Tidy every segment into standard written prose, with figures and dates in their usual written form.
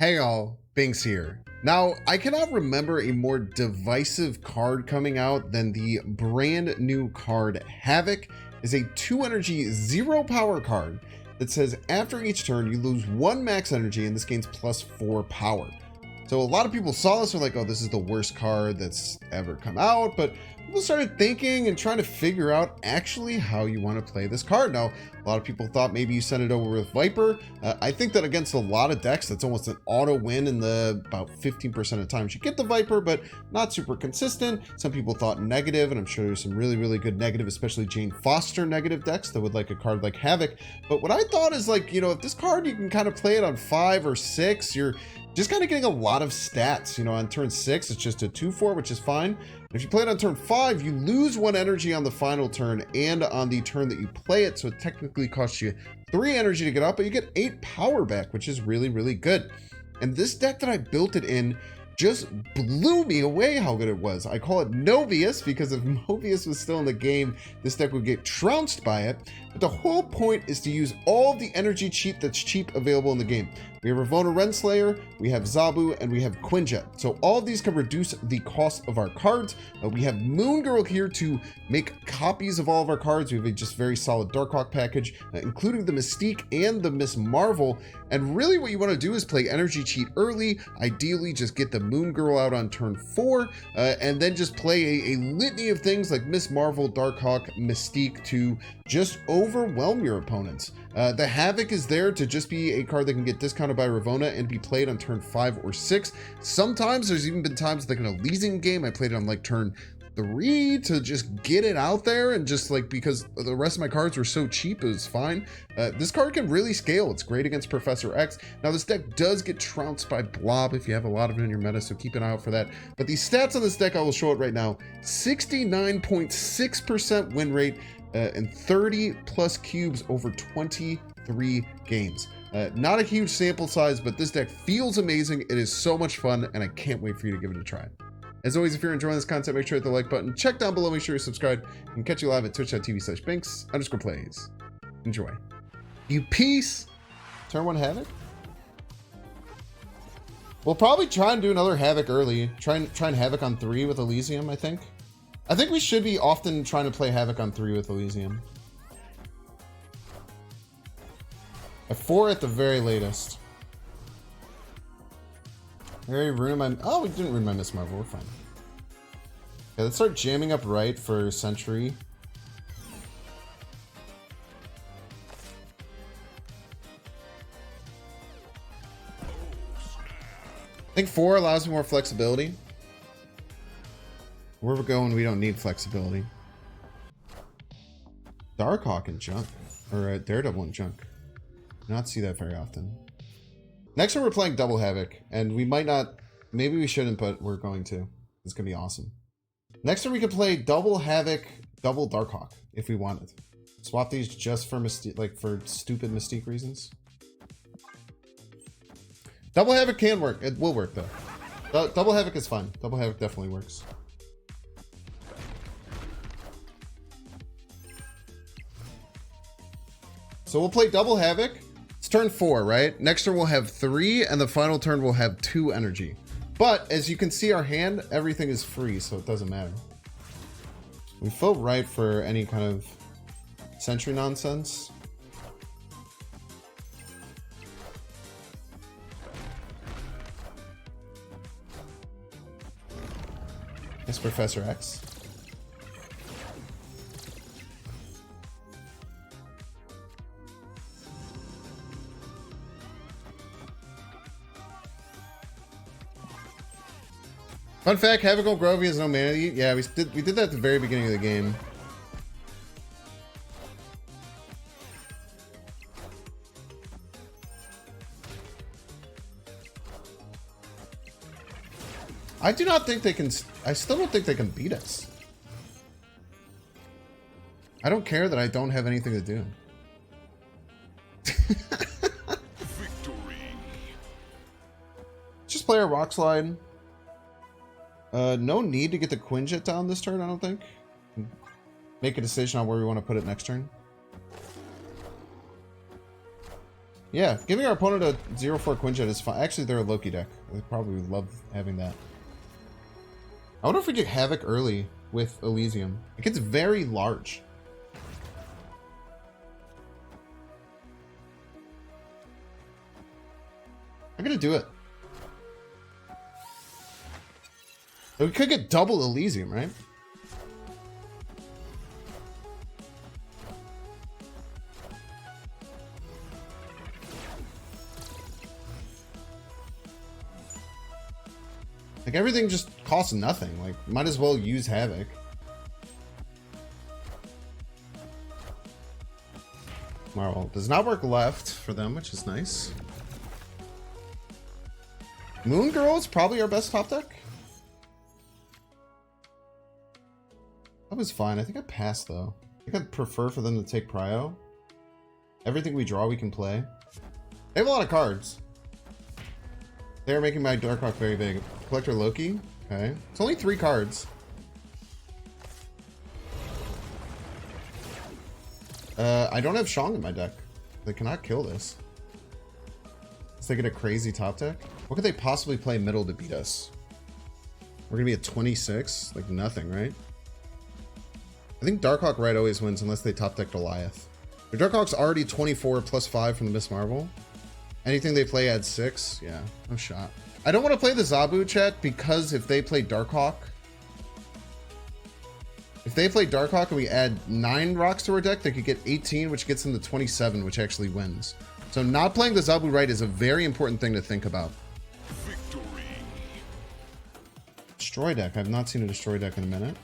Hey all, Binks here. Now, I cannot remember a more divisive card coming out than the brand new card Havok. Is a 2 energy, 0 power card that says after each turn you lose 1 max energy and this gains +4 power. So a lot of people saw this and were like, oh, this is the worst card that's ever come out, but people started thinking and trying to figure out actually how you want to play this card. Now, a lot of people thought maybe you send it over with Viper. I think that against a lot of decks, that's almost an auto win in the about 15% of times you get the Viper, but not super consistent. Some people thought negative, and I'm sure there's some really good negative, especially Jane Foster negative decks that would like a card like Havok. But what I thought is like, if this card, you can kind of play it on 5 or 6, you're just kind of getting a lot of stats. On turn 6, it's just a 2/4, which is fine. If you play it on turn 5, you lose 1 energy on the final turn and on the turn that you play it. So it technically costs you 3 energy to get up, but you get 8 power back, which is really good. And this deck that I built it in just blew me away how good it was. I call it Novius because if Mobius was still in the game, this deck would get trounced by it. But the whole point is to use all the energy cheat that's cheap available in the game. We have Ravonna Renslayer, we have Zabu, and we have Quinjet. So all of these can reduce the cost of our cards. We have Moon Girl here to make copies of all of our cards. We have a just very solid Darkhawk package, including the Mystique and the Miss Marvel. And really what you want to do is play energy cheat early. Ideally, just get the Moon Girl out on turn 4, and then just play a litany of things like Miss Marvel, Darkhawk, Mystique to just overwhelm your opponents. The Havok is there to just be a card that can get discounted by Ravonna and be played on turn 5 or 6. Sometimes there's even been times like in a leasing game, I played it on like turn 3 to just get it out there, and just like because the rest of my cards were so cheap, it was fine. This card can really scale. It's great against Professor X. Now this deck does get trounced by Blob if you have a lot of it in your meta, so keep an eye out for that. But the stats on this deck, I will show it right now. 69.6% win rate and 30 plus cubes over 23 games. Not a huge sample size, but this deck feels amazing. It is so much fun, and I can't wait for you to give it a try. As always, if you're enjoying this content, make sure to hit the like button. Check down below, make sure you're subscribed, and catch you live at twitch.tv/Binks_plays. Enjoy. You peace. Turn 1 Havok. We'll probably try and do another Havok early. Try and Havok on 3 with Elysium, I think. I think we should be often trying to play Havok on 3 with Elysium. At 4 at the very latest. Very ruin my... Oh, we didn't ruin my Miss Marvel. We're fine. Okay, let's start jamming up right for Sentry. I think 4 allows me more flexibility. Where we're going, we don't need flexibility. Darkhawk and Junk. Or Daredevil and Junk. Do not see that very often. Next time we're playing double Havok, and we might not, maybe we shouldn't, but we're going to. It's gonna be awesome. Next time we could play double Havok, double Darkhawk if we wanted. Swap these just for Mystique, like for stupid Mystique reasons. Double Havok can work. It will work though. Double Havok is fine. Double Havok definitely works. So we'll play double Havok. It's turn 4, right? Next turn we'll have 3, and the final turn we'll have 2 energy. But as you can see, our hand, everything is free, so it doesn't matter. We feel right for any kind of Sentry nonsense. It's Professor X. Fun fact, Havok Grovey has no mana. Yeah, we did that at the very beginning of the game. I do not think they can... I still don't think they can beat us. I don't care that I don't have anything to do. Victory. Just play a Rock Slide. No need to get the Quinjet down this turn, I don't think. Make a decision on where we want to put it next turn. Yeah, giving our opponent a 0-4 Quinjet is fine. Actually, they're a Loki deck. They probably would love having that. I wonder if we get Havok early with Elysium. It gets very large. I'm gonna do it. We could get double Elysium, right? Like, everything just costs nothing. Like, might as well use Havok. Marvel does not work left for them, which is nice. Moon Girl is probably our best top deck. That was fine. I think I passed, though. I think I'd prefer for them to take Prio. Everything we draw, we can play. They have a lot of cards. They're making my Darkhawk very big. Collector Loki. Okay. It's only 3 cards. I don't have Shang in my deck. They cannot kill this. Let's they get a crazy top deck. What could they possibly play middle to beat us? We're gonna be at 26? Like nothing, right? I think Darkhawk Red always wins unless they top deck Goliath. Their Darkhawk's already 24 plus 5 from the Miss Marvel. Anything they play adds 6. Yeah, no shot. I don't want to play the Zabu, chat, because if they play Darkhawk... If they play Darkhawk and we add 9 rocks to our deck, they could get 18, which gets them to 27, which actually wins. So not playing the Zabu right is a very important thing to think about. Victory. Destroy deck. I've not seen a destroy deck in a minute.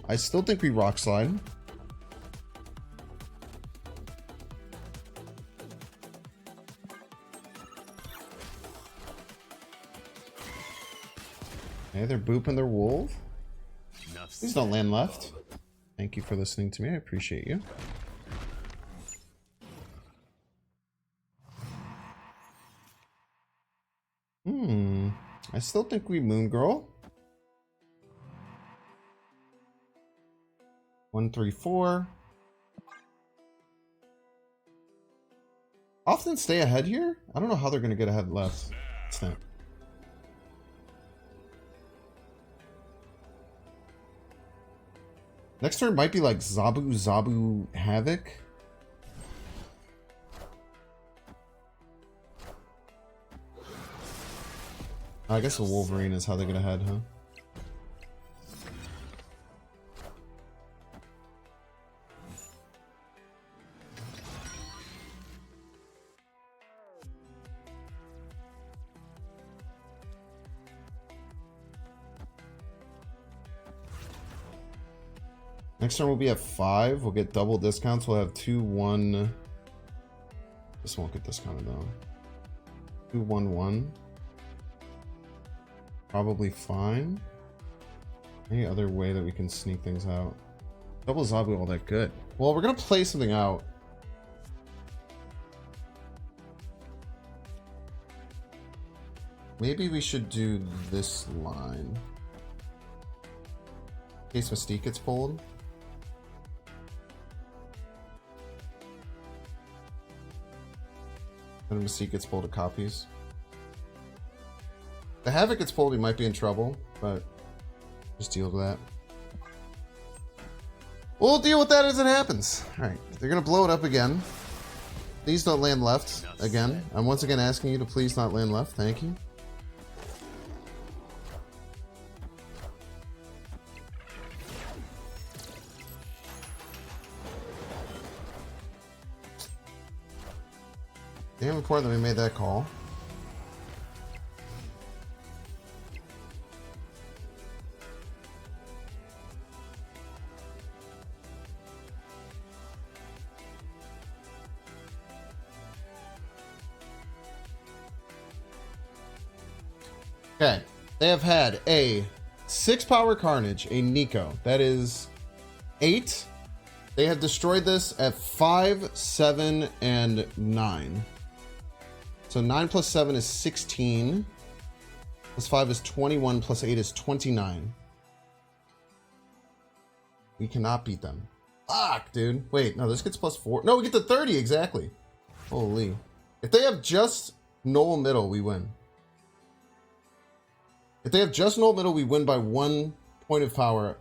I still think we rock slide. Okay, they're booping their wolf. Please don't land left. Thank you for listening to me. I appreciate you. I still think we Moon Girl. 1, 3, 4. Often stay ahead here? I don't know how they're going to get ahead left. Snap. Next turn might be like Zabu Havok. I guess the Wolverine is how they get ahead, huh? Next turn we'll be at 5. We'll get double discounts. We'll have 2, 1. This won't get discounted though. 2, 1, 1. Probably fine. Any other way that we can sneak things out? Double Zabu all that good. Well, we're gonna play something out. Maybe we should do this line. In case Mystique gets pulled. Then Mystique gets pulled, it copies. The Havok gets pulled, we might be in trouble, but just deal with that. We'll deal with that as it happens. Alright, they're gonna blow it up again. Please don't land left again. I'm once again asking you to please not land left. Thank you. Damn important that we made that call. Okay, they have had a 6 power Carnage, a Nico. That is 8. They have destroyed this at 5, 7, and 9. So 9 plus 7 is 16. Plus 5 is 21. Plus 8 is 29. We cannot beat them. Fuck, dude. Wait, no, this gets +4. No, we get to 30 exactly. Holy. If they have just null middle, we win. If they have just null middle, we win by 1 point of power,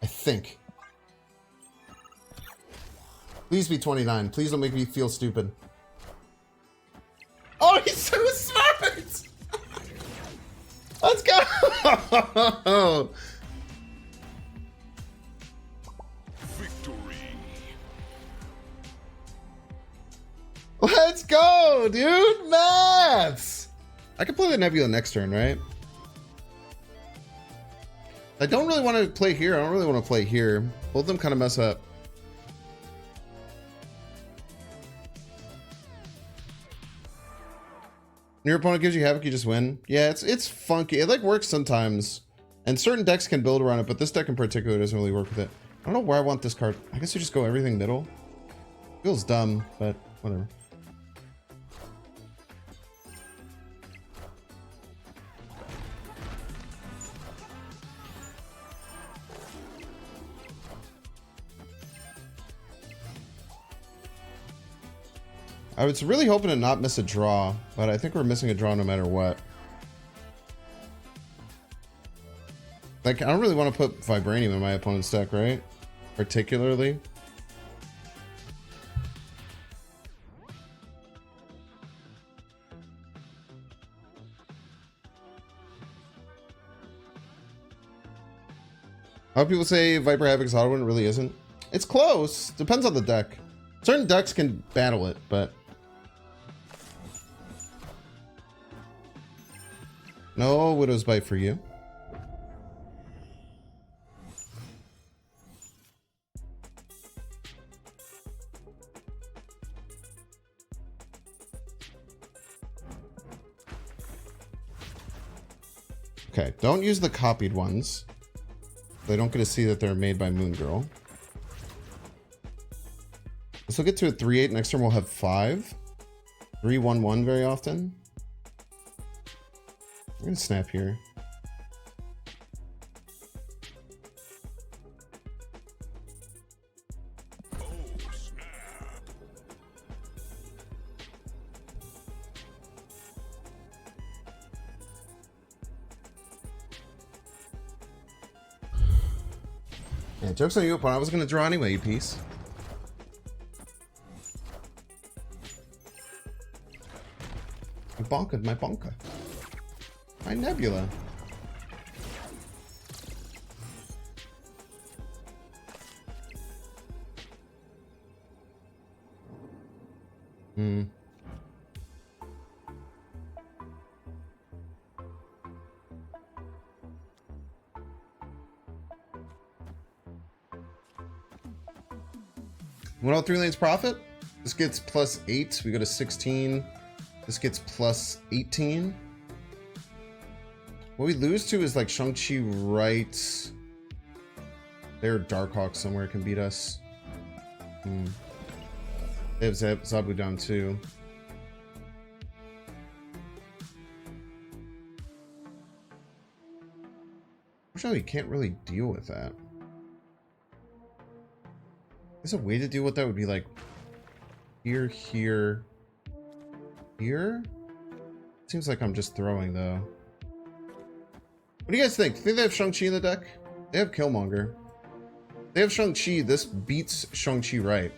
I think. Please be 29. Please don't make me feel stupid. Oh, he's so smart! Let's go! Victory. Let's go, dude! Maths! I can play the Nebula next turn, right? I don't really want to play here. I don't really want to play here. Both of them kind of mess up. Your opponent gives you Havok, you just win. Yeah, it's funky. It like works sometimes. And certain decks can build around it, but this deck in particular doesn't really work with it. I don't know where I want this card. I guess you just go everything middle. Feels dumb, but whatever. I was really hoping to not miss a draw, but I think we're missing a draw no matter what. Like, I don't really want to put Vibranium in my opponent's deck, right? Particularly. How people say Viper Havok's auto win, it really isn't. It's close. Depends on the deck. Certain decks can battle it, but... No Widow's Bite for you. Okay, don't use the copied ones. They don't get to see that they're made by Moon Girl. This will get to a 3-8. Next turn we'll have 5. 3-1-1 very often. I'm gonna snap here. Oh, snap. Yeah, joke's on you, opponent. I was gonna draw anyway, you piece. I bonkered my bonker. My Nebula. Want all 3 lanes profit? This gets +8. We go to 16. This gets +18. What we lose to is like Shang-Chi right there. Darkhawk somewhere can beat us. They have Zabu down too. Unfortunately, you can't really deal with that. There's a way to deal with that would be like here, here, here. Seems like I'm just throwing though. What do you guys think? Think they have Shang-Chi in the deck? They have Killmonger. They have Shang-Chi. This beats Shang-Chi right,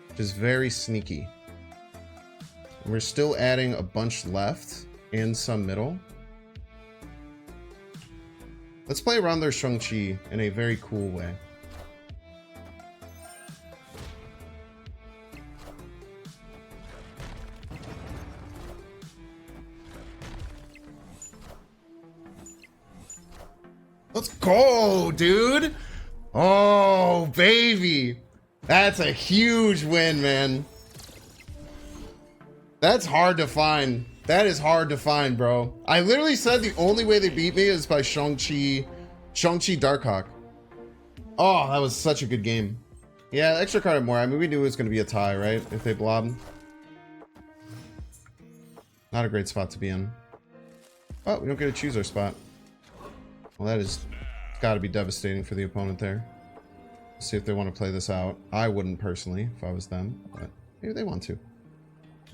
which is very sneaky. And we're still adding a bunch left and some middle. Let's play around their Shang-Chi in a very cool way. Let's go, dude. Oh, baby. That's a huge win, man. That's hard to find. That is hard to find, bro. I literally said the only way they beat me is by Shang-Chi Darkhawk. Oh, that was such a good game. Yeah, extra card more. I mean, we knew it was going to be a tie, right? If they blobbed. Not a great spot to be in. Oh, we don't get to choose our spot. Well, that is got to be devastating for the opponent there. See if they want to play this out. I wouldn't personally if I was them, but maybe they want to.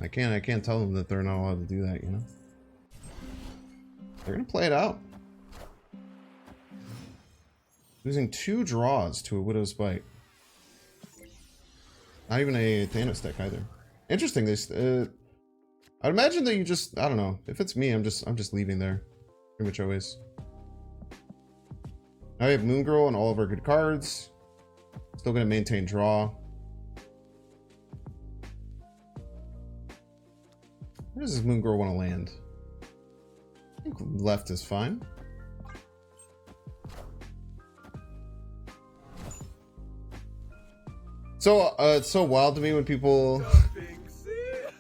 I can't tell them that they're not allowed to do that, you know? They're gonna play it out. Losing 2 draws to a Widow's Bite. Not even a Thanos deck either. Interesting. I'd imagine that you just, I don't know. If it's me, I'm just leaving there. Pretty much always. Now we have Moon Girl and all of our good cards. Still gonna maintain draw. Where does this Moon Girl want to land? I think left is fine. So it's so wild to me when people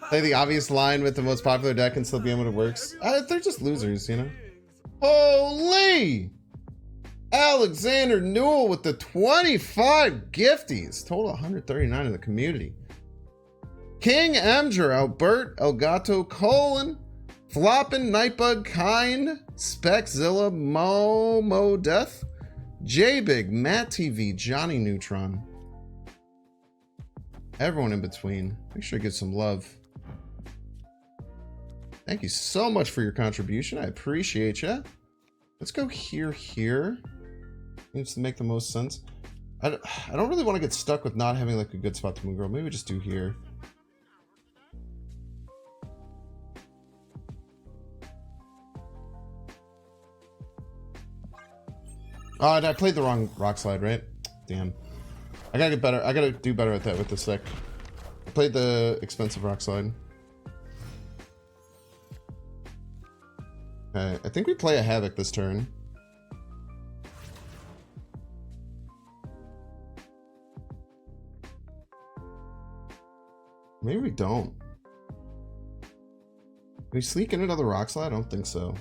play the obvious line with the most popular deck and still be able to work. They're just losers, you know? Holy! Alexander Newell with the 25 gifties. Total 139 in the community. King Amger, Albert, Elgato, Colin, Floppin, Nightbug, Kind, Speckzilla, Mo Death, J-Big, Matt TV, Johnny Neutron. Everyone in between. Make sure to give some love. Thank you so much for your contribution. I appreciate you. Let's go here. Seems to make the most sense. I don't really want to get stuck with not having like a good spot to Moon Girl. Maybe we just do here. Oh, I played the wrong rock slide, right? Damn. I gotta get better. I gotta do better at that with this deck. I played the expensive rock slide. Okay, I think we play a Havok this turn. Maybe we don't. Can we sneak in another rock slide? I don't think so.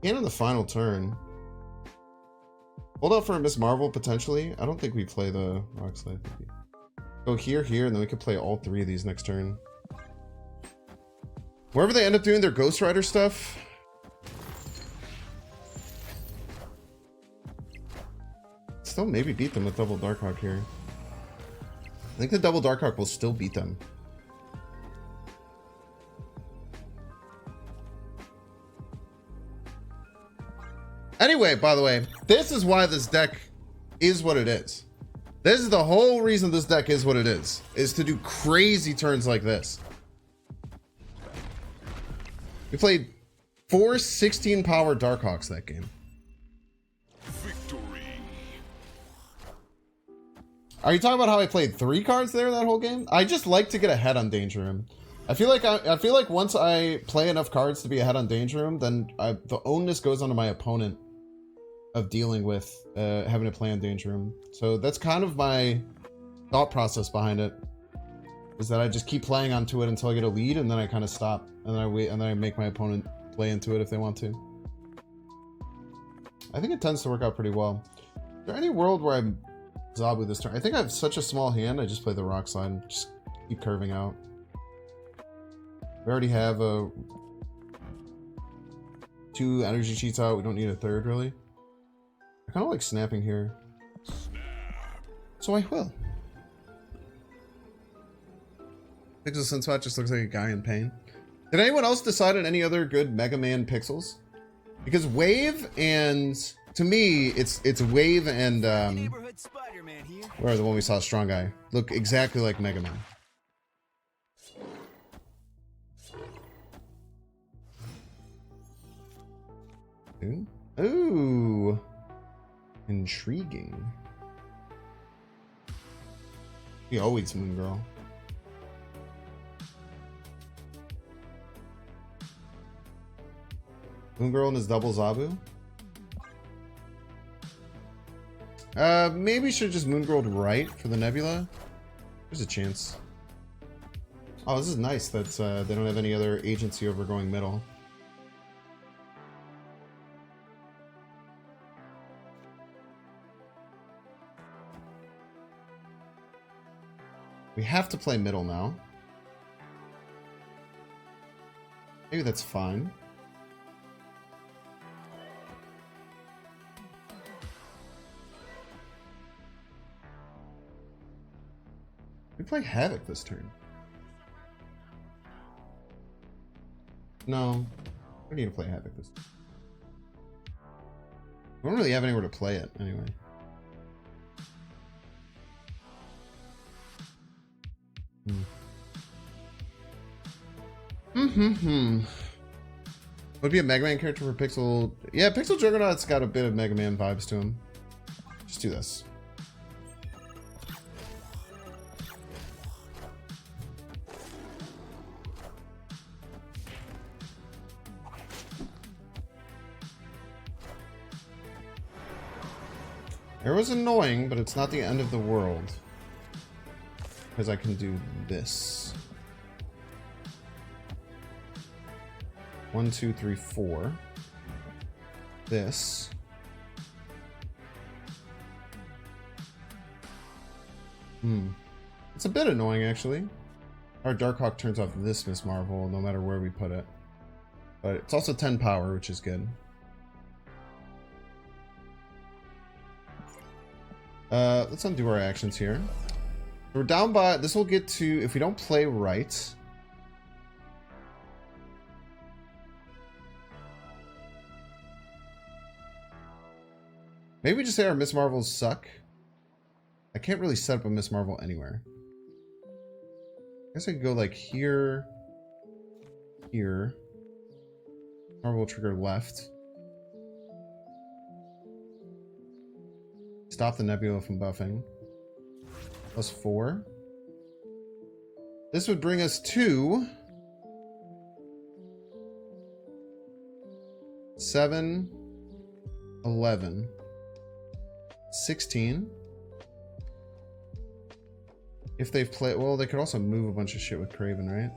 And on the final turn. Hold out for a Miss Marvel, potentially. I don't think we play the rock slide. Go here, and then we could play all 3 of these next turn. Wherever they end up doing their Ghost Rider stuff. Still maybe beat them with double Darkhawk here. I think the double Darkhawk will still beat them. Anyway, by the way, this is why this deck is what it is. This is the whole reason this deck is what it is to do crazy turns like this. We played 4 16 power Darkhawks that game. Victory. Are you talking about how I played 3 cards there that whole game? I just like to get ahead on Danger Room. I feel like once I play enough cards to be ahead on Danger Room, then the onus goes onto my opponent of dealing with having to play on Danger Room. So that's kind of my thought process behind it. Is that I just keep playing onto it until I get a lead, and then I kind of stop, and then I wait, and then I make my opponent play into it if they want to. I think it tends to work out pretty well. Is there any world where I'm Zabu this turn? I think I have such a small hand, I just play the rock slide and just keep curving out. We already have 2 energy cheats out. We don't need a 3rd, really. I kind of like snapping here. So I will. Pixel Sunspot just looks like a guy in pain. Did anyone else decide on any other good Mega Man pixels? Because Wave and, to me, it's Wave and where the one we saw, Strong Guy, look exactly like Mega Man. Ooh. Intriguing. He always Moon Girl. Moon Girl and his double Zabu. Maybe should just Moon Girl right for the Nebula. There's a chance. Oh, this is nice that they don't have any other agency over going middle. We have to play middle now. Maybe that's fine. play Havok this turn. No, I don't need to play Havok this turn. I don't really have anywhere to play it anyway. Would be a Mega Man character for Pixel. Yeah, Pixel Juggernaut's got a bit of Mega Man vibes to him. Just do this. It was annoying, but it's not the end of the world. Because I can do this. 1, 2, 3, 4. This. It's a bit annoying, actually. Our Darkhawk turns off this Miss Marvel, no matter where we put it. But it's also 10 power, which is good. Let's undo our actions here. We're down by... This will get to... If we don't play right... Maybe we just say our Miss Marvels suck. I can't really set up a Miss Marvel anywhere. I guess I could go like here... Here... Marvel trigger left. Stop the Nebula from buffing. +4. This would bring us to 7, 11, 16. If they've played, well, they could also move a bunch of shit with Kraven, right?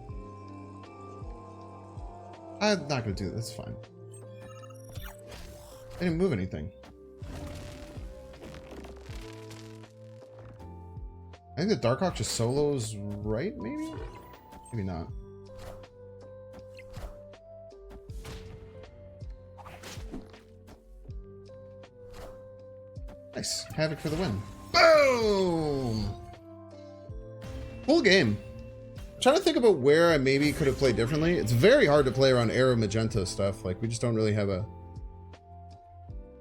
I'm not gonna do that. That's fine. They didn't move anything. I think the Darkhawk just solos right, maybe? Maybe not. Nice. Havok for the win. Boom! Cool game. I'm trying to think about where I maybe could have played differently. It's very hard to play around Arrow Magenta stuff. Like, we just don't really have a...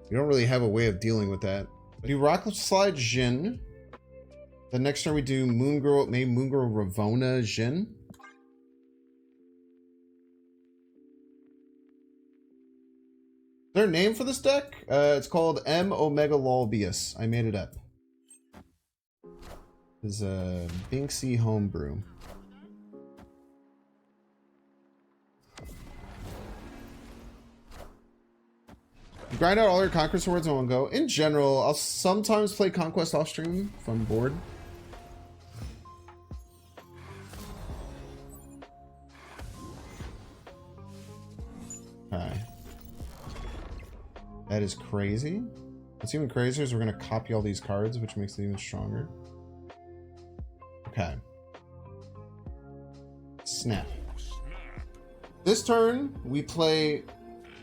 We don't really have a way of dealing with that. We do Rock Slide Jin. The next turn we do Moon Girl, maybe Moon Girl Ravona Jin. Is there a name for this deck? It's called M Omega Lolbius. I made it up. This is a Binksy homebrew. You grind out all your Conquest Swords in one go. In general, I'll sometimes play Conquest off stream if I'm bored. Okay. That is crazy. What's even crazier is we're going to copy all these cards, which makes it even stronger. Okay. Snap. This turn, we play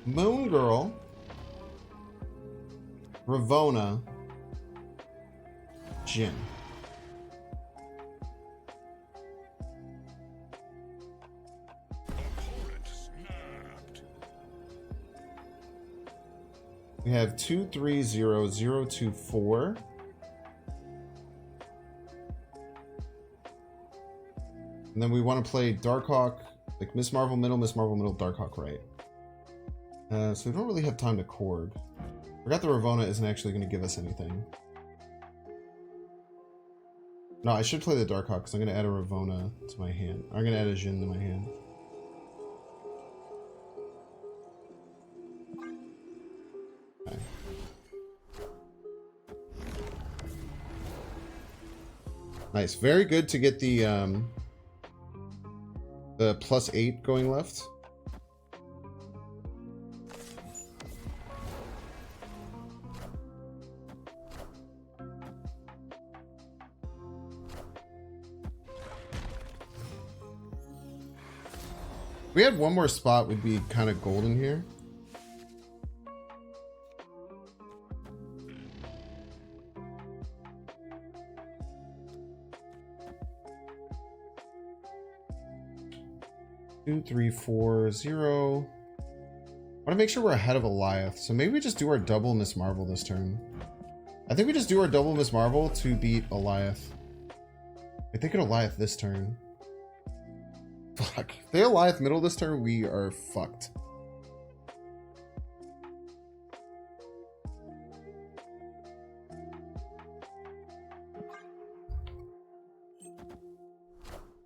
Moon Girl, Ravona, Jin. We have 2, 3, 0, 0, 2, 4. And then we want to play Darkhawk, like Miss Marvel middle, Darkhawk right. So we don't really have time to chord. Forgot the Ravona isn't actually going to give us anything. No, I should play the Darkhawk because I'm going to add a Ravona to my hand. I'm going to add a Jin to my hand. Okay. Nice. Very good to get the +8 going left. If we had one more spot, we'd be kind of golden here. 2, 3, 4, 0. I want to make sure we're ahead of Eliath. So maybe we just do our double Miss Marvel this turn. I think we just do our double Miss Marvel to beat Eliath. I think it'll Eliath this turn. Fuck. If they Eliath middle this turn, we are fucked.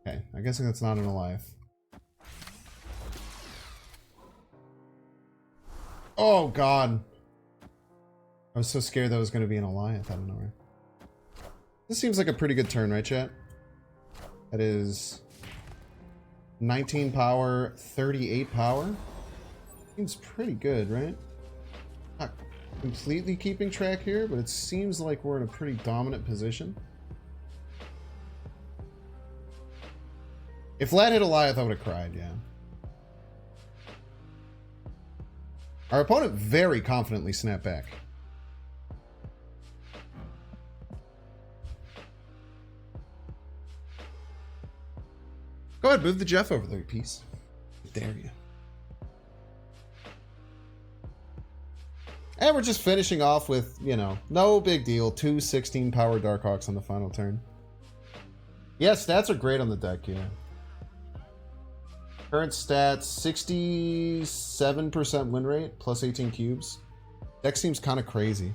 Okay, I'm guessing that's not an Eliath. Oh god. I was so scared that was going to be an Eliath out of nowhere. This seems like a pretty good turn, right, chat? That is 19 power, 38 power. Seems pretty good, right? Not completely keeping track here, but it seems like we're in a pretty dominant position. If Vlad hit Eliath, I would have cried, yeah. Our opponent very confidently snapped back. Go ahead, move the Jeff over there, piece. Dare you. And we're just finishing off with, you know, no big deal. 2 16 power Darkhawks on the final turn. Yeah, stats are great on the deck, yeah. Current stats, 67% win rate, plus 18 cubes. Deck seems kind of crazy.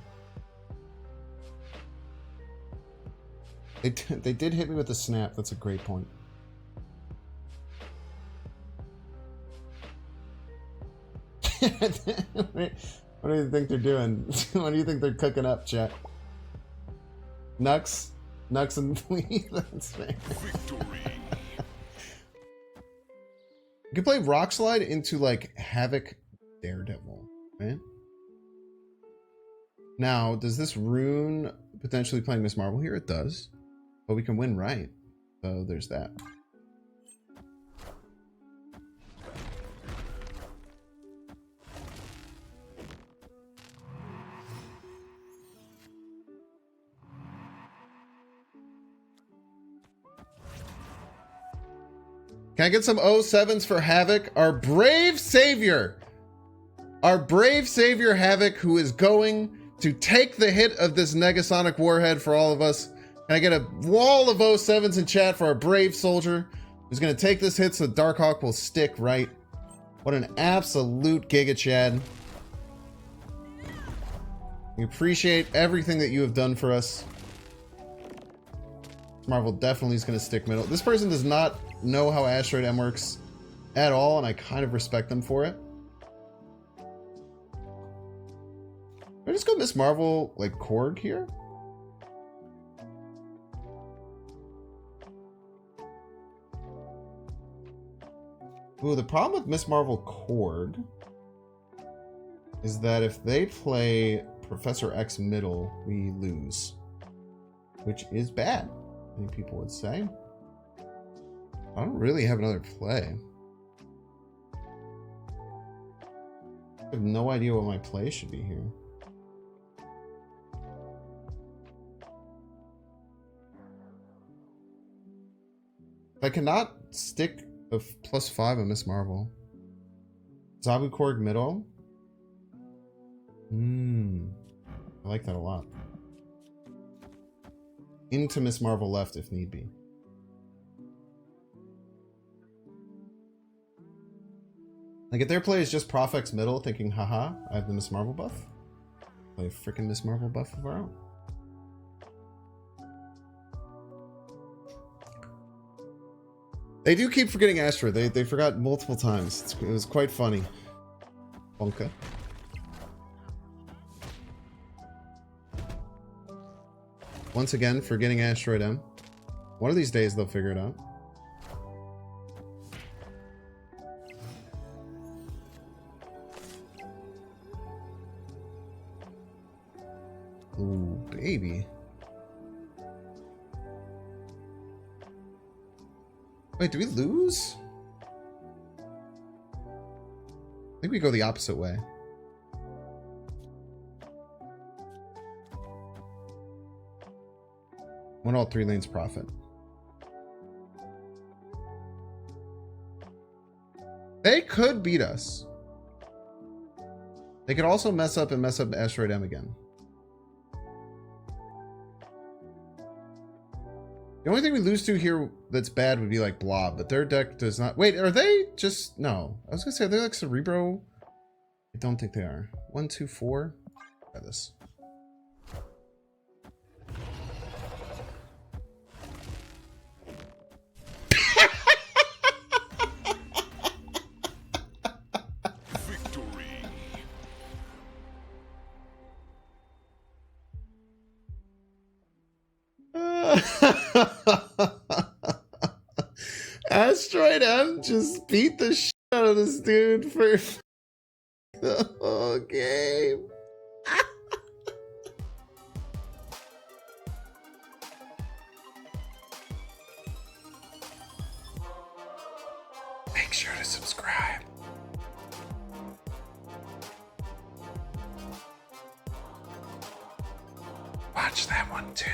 They did hit me with a snap. That's a great point. What do you think they're doing? What do you think they're cooking up, chat? Nux? Nux and Lee? That's fair. Victory. You can play Rock Slide into like Havok Daredevil, right? Now, does this ruin potentially playing Miss Marvel here? It does. But we can win right. So there's that. Can I get some 07s for Havok? Our brave savior. Our brave savior Havok, who is going to take the hit of this Negasonic Warhead for all of us. Can I get a wall of 07s in chat for our brave soldier who's going to take this hit so Darkhawk will stick right? What an absolute Giga Chad. We appreciate everything that you have done for us. Marvel definitely is going to stick middle. This person does not know how Asteroid M works at all, and I kind of respect them for it. Can I just go Miss Marvel like Korg here? Ooh, the problem with Miss Marvel Korg is that if they play Professor X middle, we lose, which is bad, many people would say. I don't really have another play. I have no idea what my play should be here. I cannot stick a +5 on Miss Marvel. Zabu Korg middle. I like that a lot. Into Miss Marvel left if need be. Like if their play is just Profx middle, thinking, haha, I have the Miss Marvel buff. Play a freaking Miss Marvel buff of our own. They do keep forgetting Astra. They forgot multiple times. It was quite funny. Bonka. Once again, forgetting Asteroid M. One of these days they'll figure it out. Ooh, baby. Wait, do we lose? I think we go the opposite way. Win all 3 lanes profit. They could beat us. They could also mess up Asteroid M again. The only thing we lose to here that's bad would be like Blob, but their deck does not. Wait, are they just. No. I was going to say, are they like Cerebro? I don't think they are. 1, 2, 4. Try this. Victory. Asteroid M just beat the shit out of this dude for the whole game. Make sure to subscribe. Watch that one too.